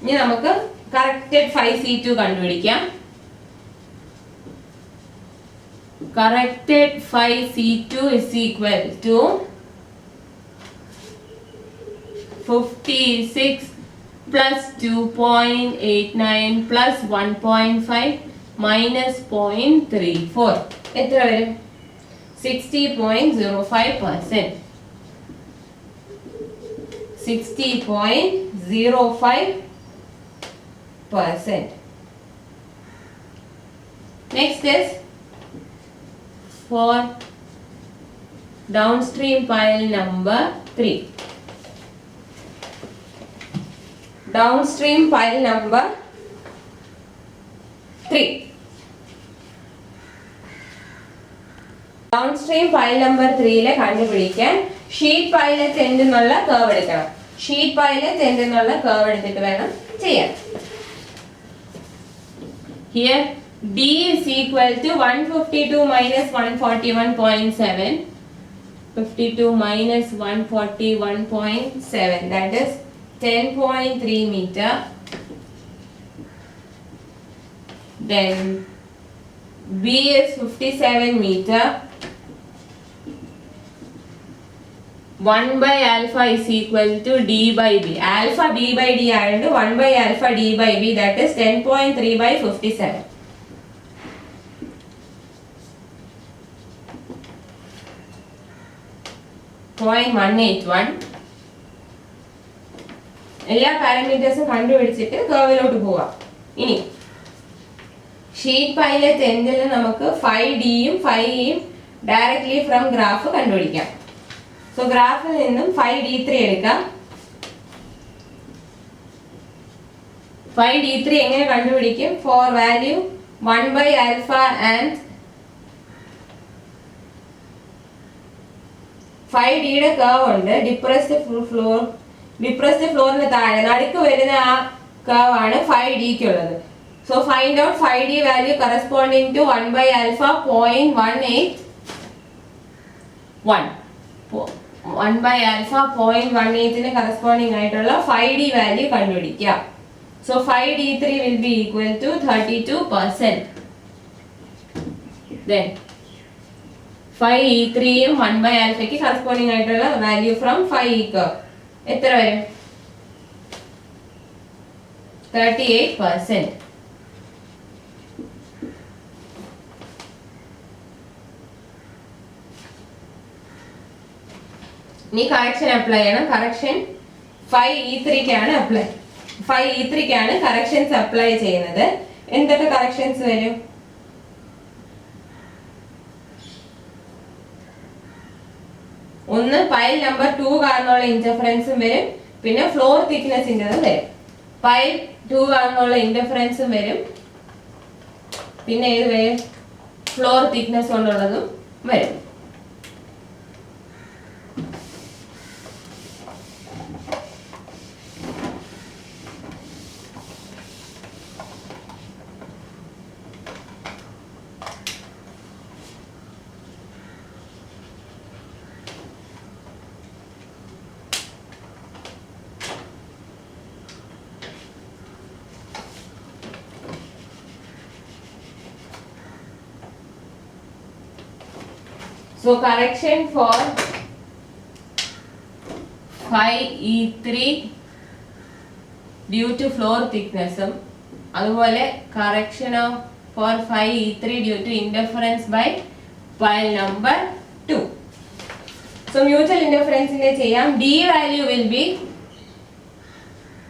ഇനി നമുക്ക് കറക്റ്റഡ് 5C2 കണ്ടുപിടിക്കാം. Corrected 5C2 is equal to 56 plus 2.89 plus 1.5 minus 0.34. എത്ര വരും? 60.05%. 60.05%. Next is for downstream pile number 3. Downstream pile number 3. Downstream pile number 3 കണ്ടുപിടിക്കാൻ ഷീറ്റ് പൈലറ്റ് എൻഡ് എന്നുള്ള കർവ് എടുക്കണം. ഷീറ്റ് പൈലറ്റ് എൻഡ് എന്നുള്ള കർവ് എടുത്തിട്ട് വേണം ചെയ്യാൻ. Here D is equal to 152 minus 141.7. 52 minus 141.7, that is 10.3 meter. Then B is 57 meter. 1 by alpha is equal to D by B. Alpha B by D and 1 by alpha D by B, that is 10.3 by 57. .181. എല്ലാ പാരാമീറ്റേഴ്സും കണ്ടുപിടിച്ചിട്ട് കർവിലോട്ട് പോവാം. ഇനി ഷീറ്റ് പൈലറ്റ് എൻഡിൽ നമുക്ക് 5Dയും 5Eയും ഡയറക്ട്ലി ഫ്രം ഗ്രാഫ് കണ്ടുപിടിക്കാം. സോ ഗ്രാഫിൽ നിന്നും 5D3 എടുക്കാം. 5D3 എങ്ങനെ കണ്ടുപിടിക്കും? For value 1 by alpha and 5Dയുടെ കർവ് ഉണ്ട്. ഡിപ്രസ്ഡ് ഫ്ലോറിന് താഴെ നടുക്ക് വരുന്ന ആ കർവ് ആണ് 5Dക്ക് ഉള്ളത്. So find out 5D value corresponding to 1 by alpha 0.181. 1 by alpha 0.18ന് കറസ്പോണ്ടിങ് ആയിട്ടുള്ള 5D വാല്യൂ കണ്ടുപിടിക്കാം. So 5D3 will be equal to 32%. Then 5E3യും 1 by alphaക്ക് കറസ്പോണ്ടിങ് ആയിട്ടുള്ള വാല്യൂ ഫ്രം 5E കർവ് എത്ര വരും? 38%. ഇനി കറക്ഷൻ അപ്ലൈ ചെയ്യണം. Correction 5E3 apply 5E3 corrections apply ചെയ്യുന്നത്. എന്തൊക്കെ കറക്ഷൻസ് വരും? ഒന്ന് പൈൽ നമ്പർ 2 കാരണമുള്ള ഇന്റർഫറൻസും വരും, പിന്നെ ഫ്ലോർ തിക്നെസിൻ്റെതും വരും. പൈൽ 2 കാരണമുള്ള ഇന്റർഫറൻസും വരും, പിന്നെ ഏത് വരും? ഫ്ലോർ തിക്നെസ് കൊണ്ടുള്ളതും വരും. So correction for 5E3 due to floor thickness, അതുപോലെ correction for 5E3 due to interference by pile number 2. So mutual interference inde ചെയ്യാം. D value will be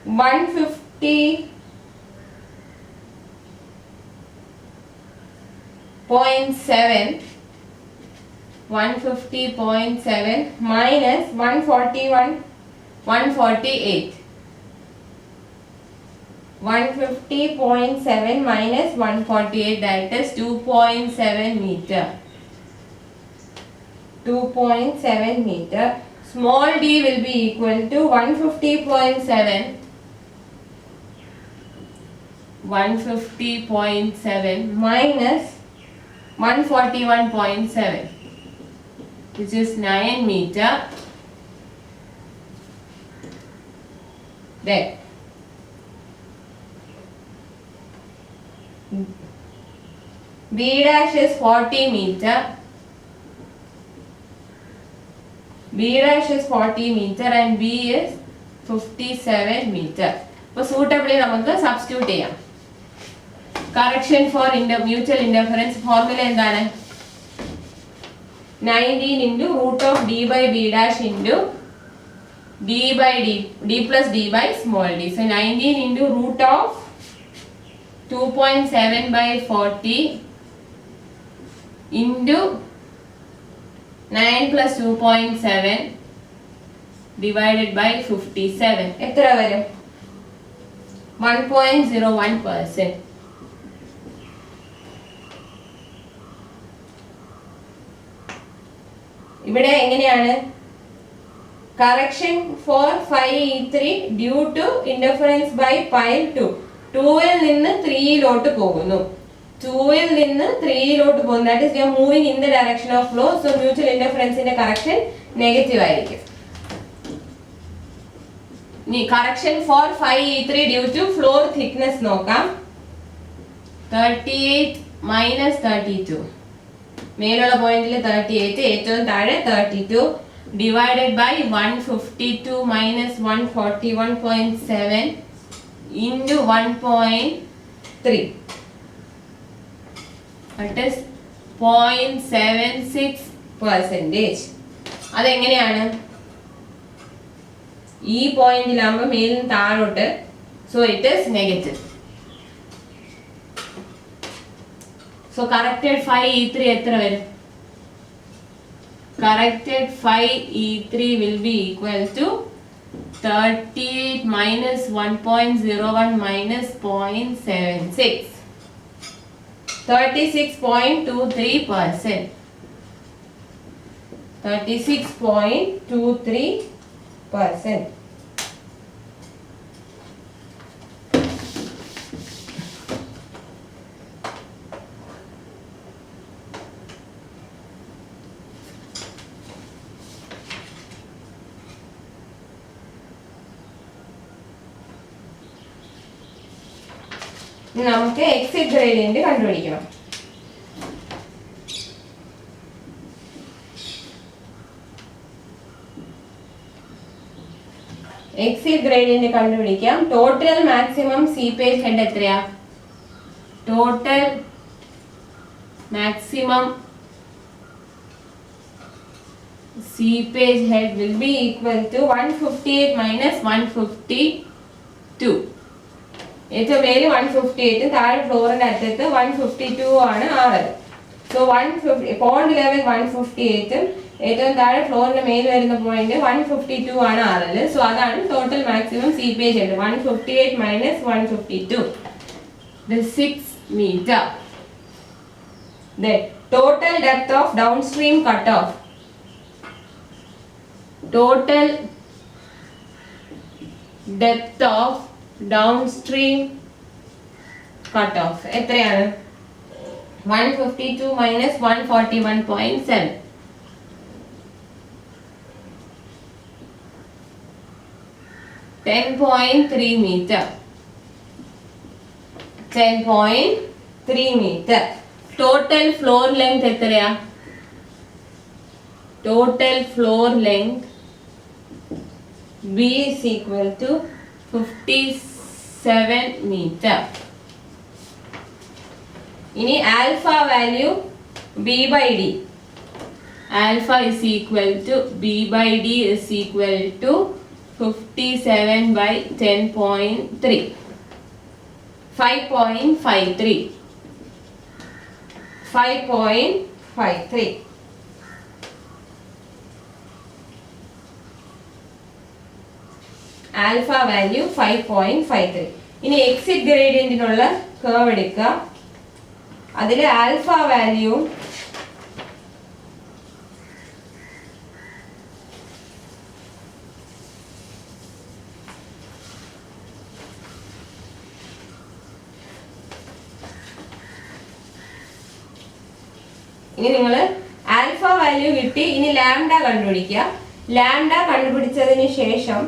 150.7 minus 148. 150.7 minus 148, that is 2.7 meter. 2.7 meter. Small d will be equal to 150.7 minus 141.7, which is 9 meter. There. B dash is 40 meter. B dash is 40 meter and B is 57 meter. So suitably നമുക്ക് substitute ചെയ്യാം. Correction for mutual interference formula എന്താണ്? 19 into root of d by b dash into d by d plus d by small d. So 19 into root of 2.7 by 40 into 9 plus 2.7 divided by 57. എത്ര വരും? 1.01%. ഇവിടെ എങ്ങനെയാണ്? Correction for 5E3 due to interference by pile 2. 2ൽ നിന്ന് 3ലോട്ട് പോകുന്നു. 2ൽ നിന്ന് 3ലോട്ട് പോകുന്നു. That is we are moving in the direction of flow. So mutual ഇന്റർഫറൻസിന്റെ കറക്ഷൻ നെഗറ്റീവ് ആയിരിക്കും. ഇനി correction for 5E3 due to floor thickness നോക്കാം. 38 മൈനസ് 32. മേലുള്ള പോയിന്റിൽ 38, ഏറ്റവും താഴെ 32 divided by 152 minus 141.7 into 1.3. That is 0.76%. അതെങ്ങനെയാണ്? ഈ പോയിന്റിലാകുമ്പോൾ മേലിൽ താഴോട്ട്, so it is negative. So corrected 5E3 എത്ര വരും? Corrected 5E3 will be equal to 38 minus 1.01 minus 0.76. 36.23%. 36.23%. നമുക്ക് എക്സിറ്റ് ഗ്രേഡിയന്റ് കണ്ടുപിടിക്കണം. എക്സിറ്റ് ഗ്രേഡിയന്റ് കണ്ടുപിടിക്കാം. ടോട്ടൽ മാക്സിമം സീപ്പേജ് ഹെഡ് എത്രയാ? Total maximum seepage head will be equal to 158 minus 152. ഏറ്റവും മേല് 158 താഴെ ഫ്ലോറിന്റെ അറ്റത്ത് 152 ആണ് RL. So 150 പോയിന്റ് ലെവൽ 158 ഏറ്റവും താഴെ ഫ്ലോറിന്റെ മേല് വരുന്ന പോയിന്റ് 152 ആണ് RL. സോ അതാണ് total maximum seepage head. 158 minus 152. The 6 meter. The total depth of downstream cutoff. Total depth of downstream cutoff എത്രയാണ്? 152 minus 141.7. 10.3 meter. 10.3 meter. Total floor length എത്രയാ? Total floor length B is equal to 57 meter. ഇനി alpha value B by D. Alpha is equal to B by D is equal to 57 by 10.3. 5.53. 5.53. Alpha value 5.53. ഇനി exit ഗ്രേഡിയന്റിനുള്ള കർവ് എടുക്കുക. അതിൽ ആൽഫ വാല്യൂ ഇനി നിങ്ങൾ ആൽഫ വാല്യൂ കിട്ടി. ഇനി ലാംഡ കണ്ടുപിടിക്കുക. ലാംഡ കണ്ടുപിടിച്ചതിന് ശേഷം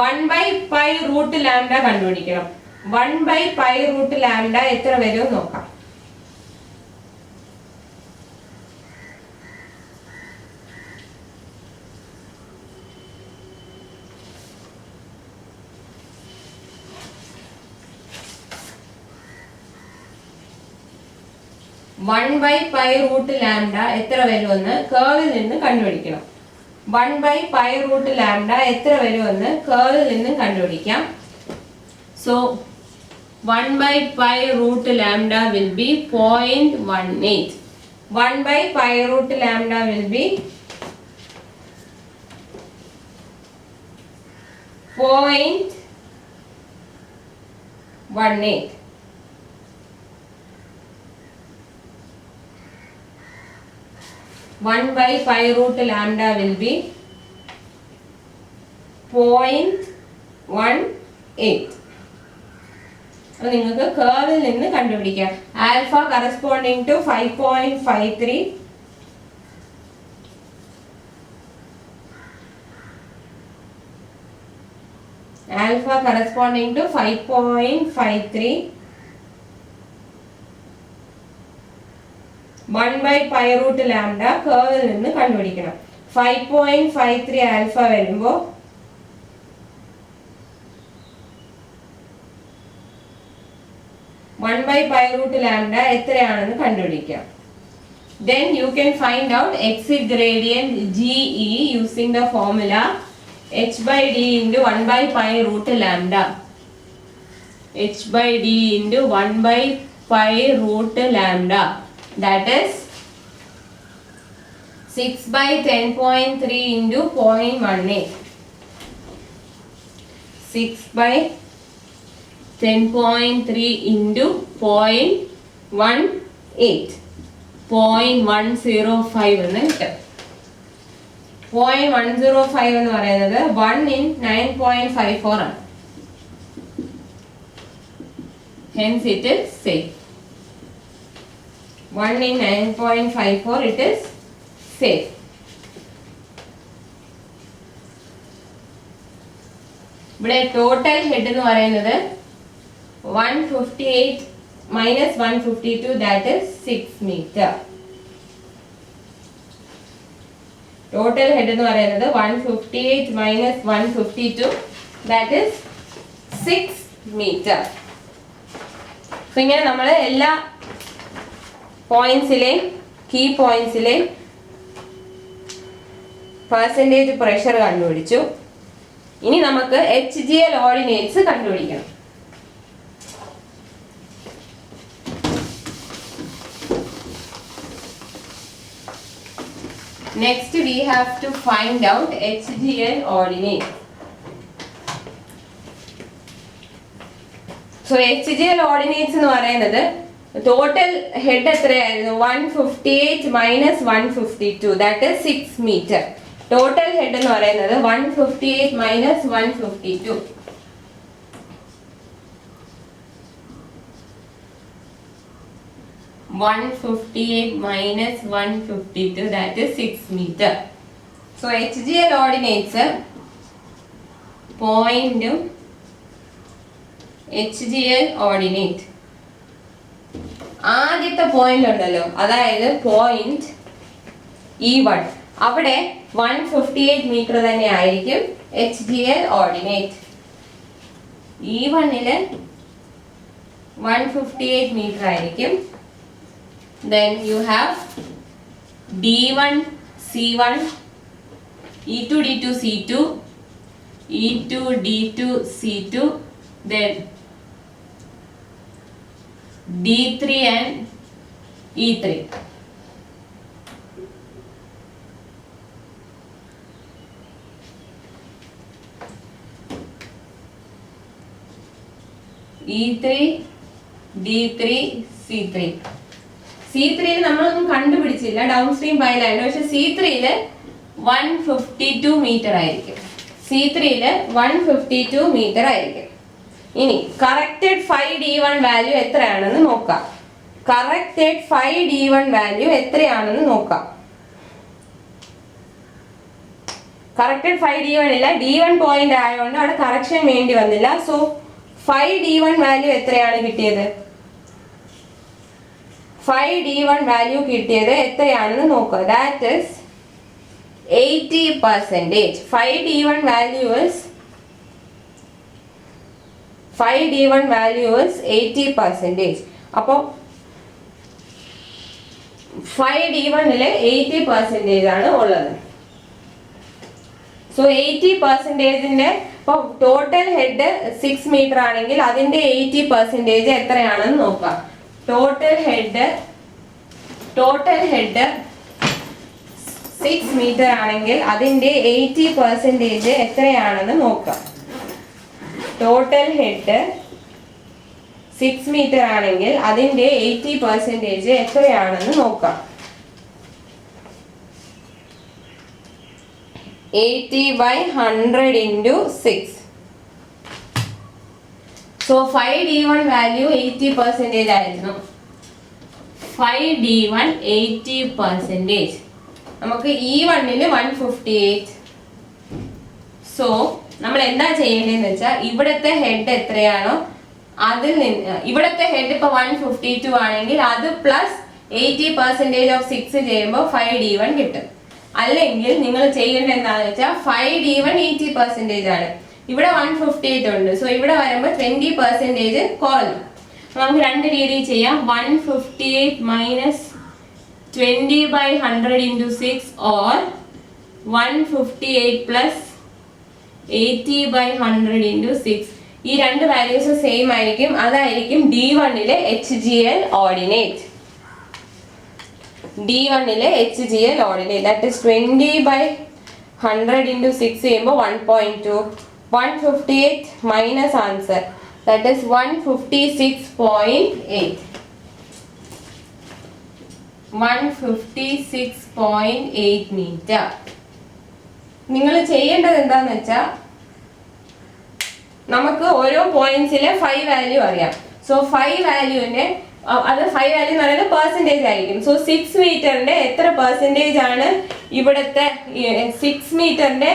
1/π റൂട്ട് ലാംഡ കണ്ടുപിടിക്കണം. 1/π റൂട്ട് ലാംഡ എത്ര വരും നോക്കാം. One by pi root lambda എത്ര വരുമെന്ന് കേർവിൽ നിന്ന് കണ്ടുപിടിക്കണം. 1/π റൂട്ട് ലാംഡ എത്ര വരുമെന്ന് കേർവിൽ നിന്ന് കണ്ടുപിടിക്കാം. So 1/π root lambda will be 0.18. 1/π root lambda will be 0.18. 1/π root lambda will be 0.18. അപ്പോൾ നിങ്ങൾക്ക് കേർവിൽ നിന്ന് കണ്ടുപിടിക്കാം. Alpha corresponding to 5.53. Alpha corresponding to 5.53. 1/π root lambda കേർവിൽ നിന്ന് കണ്ടുപിടിക്കണം. 5.53 ആൽഫ വരുമ്പോൾ 1/π റൂട്ട് ലാംഡ എത്രയാണെന്ന് കണ്ടുപിടിക്കാം. Then you can find out exit gradient GE using the formula h/d into 1/π root lambda. h/d into 1/π root lambda. That is 6/10.3 into 0.18. 6/10.3 into 0.18. 0.105 എന്ന് കിട്ടും. 0.105 എന്ന് പറയുന്നത് 1 in 9.54 ആണ്. Hence it is safe. 1 in 9.54 it is safe. ഇവിടെ ടോട്ടൽ ഹെഡ് എന്ന് പറയുന്നത് 158 minus 152, that is 6 meter. Total head എന്ന് പറയുന്നത് 158 minus 152, that is 6 meter. So ഇങ്ങനെ നമ്മൾ എല്ലാ പോയിന്റ്സിലെ കീ പോയിന്റ്സിലെ പെർസെൻറ്റേജ് പ്രഷർ കണ്ടുപിടിച്ചു. ഇനി നമുക്ക് HGL ഓർഡിനേറ്റ്സ് കണ്ടുപിടിക്കണം. Next we have to find out HGL ordinate. So HGL ordinates എന്ന് പറയുന്നത് ടോട്ടൽ ഹെഡ് എത്രയായിരുന്നു? 158 minus 152, that is 6 meter. Total head എന്ന് പറയുന്നത് 158 minus 152. minus 152, that is 6 meter. So HGL ordinates point HGL ordinate. ആദ്യത്തെ പോയിന്റ് ഉണ്ടല്ലോ, അതായത് പോയിന്റ് E1, അവിടെ 158 മീറ്റർ തന്നെ ആയിരിക്കും HGL ഓർഡിനേറ്റ്. E1 158 മീറ്റർ ആയിരിക്കും. Then you have D1 C1, E2 D2 C2, E2 D2 C2, then D3 and E3. E3 D3 C3. C3 നമ്മളൊന്നും കണ്ടുപിടിച്ചില്ല, ഡൗൺ സ്ട്രീം പൈലാണ്. പക്ഷെ C3 152 മീറ്റർ ആയിരിക്കും. C3 152 മീറ്റർ ആയിരിക്കും. ഇനി കറക്റ്റഡ് 5D1 വാല്യൂ എത്രയാണെന്ന് നോക്കാം. കറക്റ്റഡ് 5D1 വാല്യൂ എത്രയാണെന്ന് നോക്കാം. കറക്റ്റഡ് 5D1 ഇല്ല, D1 പോയിന്റ് ആയതുകൊണ്ട് അവിടെ കറക്ഷൻ വേണ്ടി വന്നില്ല. സോ 5D1 വാല്യൂ എത്രയാണ് കിട്ടിയത്? 5D1 വാല്യൂ കിട്ടിയത് എത്രയാണെന്ന് നോക്കുക. That is 80%. 5D1 value is 80%. അപ്പോൾ 5D1 80% ആണ് ഉള്ളത്. സോ 80%ന്റെ ഇപ്പോൾ ടോട്ടൽ ഹെഡ് 6 മീറ്റർ ആണെങ്കിൽ അതിന്റെ 80% എത്രയാണെന്ന് നോക്കാം. ടോട്ടൽ ഹെഡ് 6 മീറ്റർ ആണെങ്കിൽ അതിന്റെ 80% എത്രയാണെന്ന് നോക്കാം. ടോട്ടൽ ഹെഡ് 6 മീറ്റർ ആണെങ്കിൽ അതിന്റെ 80% എത്രയാണെന്ന് നോക്കാം. 80/100 into 6. So 5D1 value 80% ആയിരുന്നു. 5D1 80%. നമുക്ക് E1 158. സോ നമ്മൾ എന്താ ചെയ്യേണ്ടതെന്ന് വെച്ചാൽ ഇവിടത്തെ ഹെഡ് എത്രയാണോ അതിൽ നിന്ന് ഇവിടത്തെ ഹെഡ് ഇപ്പൊ 152 ആണെങ്കിൽ അത് പ്ലസ് 80% ഓഫ് 6 ചെയ്യുമ്പോൾ 5D1 കിട്ടും. അല്ലെങ്കിൽ നിങ്ങൾ ചെയ്യേണ്ടത് എന്താണെന്ന് വെച്ചാൽ 5D1 80% ആണ്, ഇവിടെ 158 ഉണ്ട്. സോ ഇവിടെ വരുമ്പോൾ 20% കുറഞ്ഞു. നമുക്ക് രണ്ട് രീതിയിൽ ചെയ്യാം. 158 minus 20/100 into 6 or 158 plus 80/100 into 6. ഈ രണ്ട് വാല്യൂസ് സെയിം ആയിരിക്കും. അതായിരിക്കും D1 HGL ordinate. D1 HGL ordinate. That is 20/100 into 6 ചെയ്യുമ്പോൾ 1.2. 158 minus answer, that is 156.8. 156.8 metre. നിങ്ങൾ ചെയ്യേണ്ടത് എന്താന്ന് വെച്ചാൽ നമുക്ക് ഓരോ പോയിന്റ്സിലെ 5 വാല്യൂ അറിയാം. സോ 5 വാല്യൂവിന്റെ അത് 5 വാല്യൂ എന്ന് പറയുന്നത് പെർസെന്റേജ് ആയിരിക്കും. സോ 6 മീറ്ററിന്റെ എത്ര പെർസെന്റേജ് ആണ് ഇവിടുത്തെ 6 മീറ്ററിന്റെ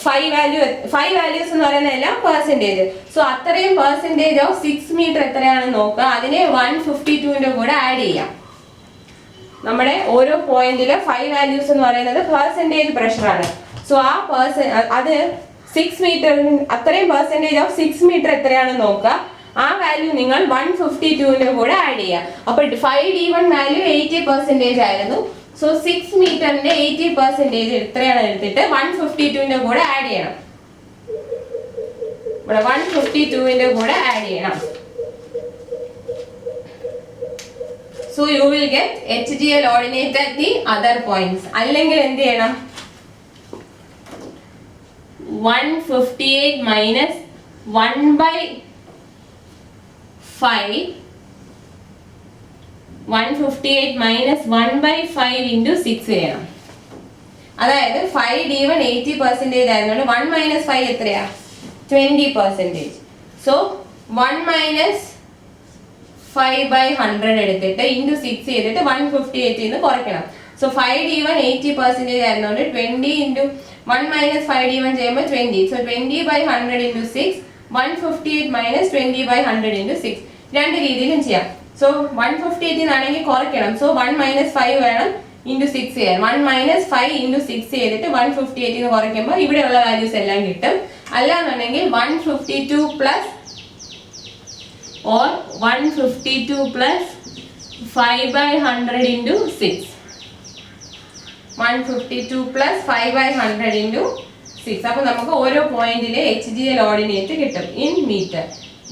5 വാല്യൂസ് എന്ന് പറയുന്ന എല്ലാം പെർസെന്റേജ്. സോ അത്രയും പെർസെന്റേജ് ഓഫ് 6 മീറ്റർ എത്രയാണെന്ന് നോക്കുക. അതിനെ 152ന്റെ കൂടെ ആഡ് ചെയ്യാം. നമ്മുടെ ഓരോ പോയിന്റിലെ 5 വാല്യൂസ് എന്ന് പറയുന്നത് പെർസെന്റേജ് പ്രഷർ ആണ്. സോ ആ അത് 6 മീറ്റർ അത്രയും പെർസെന്റേജ് ഓഫ് 6 മീറ്റർ എത്രയാണെന്ന് നോക്കുക. ആ വാല്യൂ നിങ്ങൾ 152ന്റെ കൂടെ ആഡ് ചെയ്യുക. അപ്പോൾ 5D1 വാല്യൂ 80% ആയിരുന്നു. സോ 6 മീറ്ററിന്റെ 80% എത്രയാണ് എടുത്തിട്ട് 152ന്റെ കൂടെ ആഡ് ചെയ്യണം. ഇവിടെ 152ന്റെ കൂടെ ആഡ് ചെയ്യണം. So you will get HGL ordinate at the other points. അല്ലെങ്കിൽ എന്ത് ചെയ്യണം? 158 minus 1/5 158 minus 1/5 into 6 ചെയ്യണം. അതായത് 5D1 80% ആയിരുന്നുകൊണ്ട് 1 minus 5 എത്രയാ? 20%. So 1 minus 5/100 എടുത്തിട്ട് into 6 ചെയ്തിട്ട് 158 ന്ന് കുറയ്ക്കണം. So 5D1 80% ആയിരുന്നുകൊണ്ട് 20 into 1 minus 5D1 ചെയ്യുമ്പോൾ 20. So 20/100 into 6, 158 minus 20/100 into 6. രണ്ട് രീതിയിലും ചെയ്യാം. So 158 ആണെങ്കിൽ കുറയ്ക്കണം. So 1 minus 5 വേണം into 6 ചെയ്യാൻ. 1 minus 5 into 6 ചെയ്തിട്ട് 158 ന്ന് കുറയ്ക്കുമ്പോൾ ഇവിടെയുള്ള വാല്യൂസ് എല്ലാം കിട്ടും. അല്ലാന്നുണ്ടെങ്കിൽ 152 plus or 152 plus 5/100 into 6. 152 plus 5/100 into 6. അപ്പോൾ നമുക്ക് ഓരോ പോയിന്റിലെ HGL ഓർഡിനേറ്റ് കിട്ടും ഇൻ മീറ്റർ.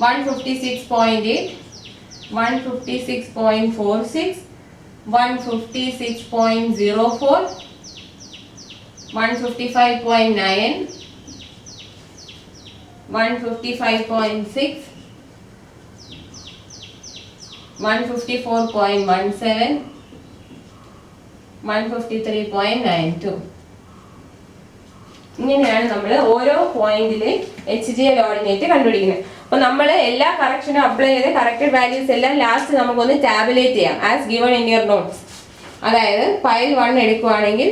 156.8, 156.46, 156.04, 155.9, 155.6, 154.17, 153.92. ഇങ്ങനെയാണ് നമ്മൾ ഓരോ പോയിന്റിലെ HGL ഓർഡിനേറ്റ് കണ്ടുപിടിക്കുന്നത്. അപ്പോൾ നമ്മൾ എല്ലാ കറക്ഷനും അപ്ലൈ ചെയ്ത് കറക്റ്റഡ് വാല്യൂസ് എല്ലാം ലാസ്റ്റ് നമുക്കൊന്ന് ടാബുലേറ്റ് ചെയ്യാം as given in your notes. അതായത് പൈൽ 1 എടുക്കുകയാണെങ്കിൽ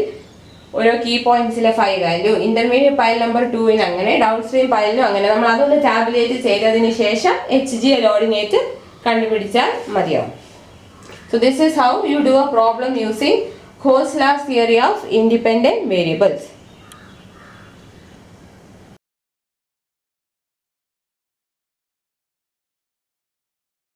ഓരോ കീ പോയിന്റ്സിലെ 5 വാല്യൂ, ഇന്റർമീഡിയറ്റ് പൈൽ നമ്പർ 2 അങ്ങനെ ഡൗൺ സ്ട്രീം പൈലിനും അങ്ങനെ നമ്മൾ അതൊന്ന് ടാബുലേറ്റ് ചെയ്തതിന് ശേഷം HGL ഓർഡിനേറ്റ് കണ്ടുപിടിച്ചാൽ മതിയാവും. So this is how you do a problem using Kohslaw's theory of independent variables.